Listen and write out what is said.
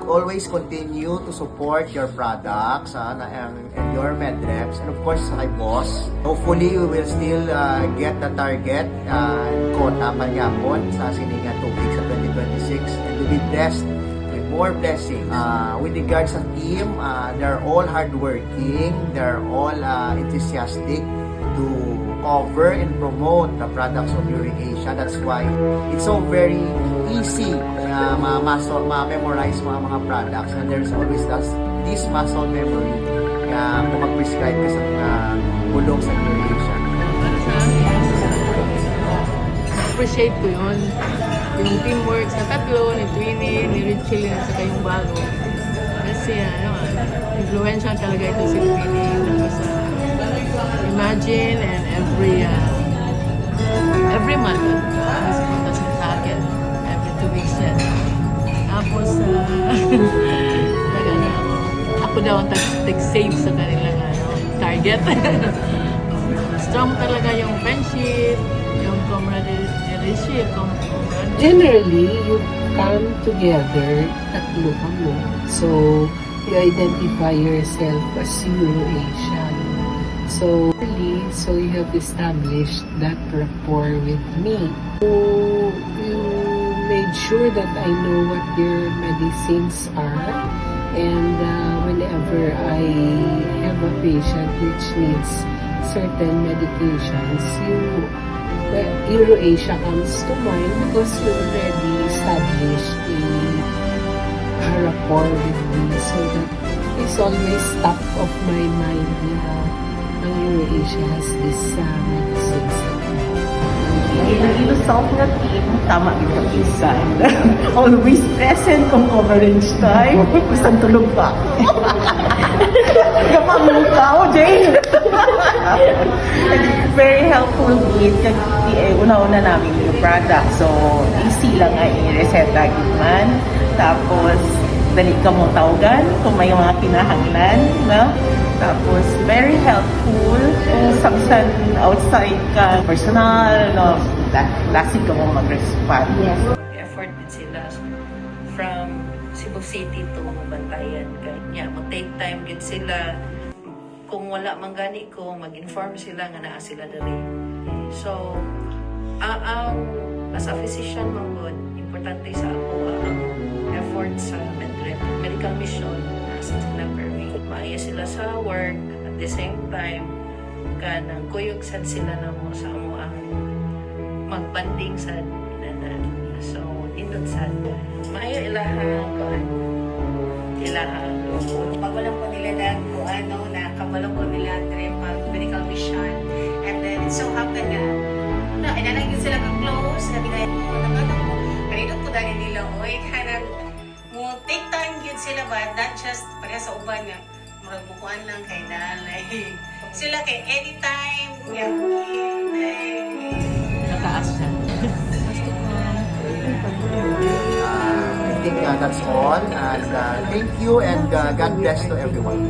always continue to support your products and your medreps, and of course sa kay boss. Hopefully, we will still get the target quota panyapon sa Siningan Tubig sa 2026 and to be blessed with more blessings. With regards sa team, they're all hardworking, they're all enthusiastic to cover and promote the products of EuroAsia. That's why it's so very easy ma-memorize mga products, and there's always this muscle memory kung mag-prescribe ka sa mga bulong sa EuroAsia. Appreciate ko yun. Yung teamwork sa tatlo, ni Twinnie, ni Richie, at saka yung bago. Kasi influential talaga ito si Twinnie. Tapos Imagine and every month mas punta sa akin every 2 weeks yan. Tapos ako daw ang tag-save sa kanilang target. Strong talaga yung friendship, yung camaraderie. Generally, you come together, tatlo kamo. So, you identify yourself as Euro-Asian. So you have established that rapport with me. So, you made sure that I know what your medicines are, and whenever I have a patient which needs certain medications, EuroAsia comes to mind because you already established a rapport with me, so that it's always top of my mind. EuroAsia has this medicines. Iloilo South nga team, tama yung kapisan. Always present kung coverage time. Gustang tulog pa ako. Kapamukaw, Jane! Very helpful with una-una namin yung product. So, easy lang ay i-reseta man. Tapos, dali ka mong tawagan kung may mga kinahanglan. No? Tapos, very helpful kung samsan outside ka, personal, no? Lasig ka mong mag-respond. Yes. Effort din sila from Cebu City to Bantayan. Kaya mag-take time din sila. Kung wala man gani ko, mag-inform sila nga naa sila dali. So, as a physician, importante sa ako ang effort sa medical mission sa sila permit. Maaya sila sa work, at the same time, kanang kuyog sad sila na mo sa amo ang magbanding sa inanan. So, indot sad. Maayo ilahang pag walang po nila na kabalong po nila pag medical mission, and then it so happen na inanagin sila ka-close, sabi na nakatang mo, kanilot po dali nila, kanang mo take time yun sila ba, not just para sa uban nga, murag-bukuan lang kay dalay. Sila kay anytime, nakaas siya. I think that's all, and thank you, and God bless to everyone.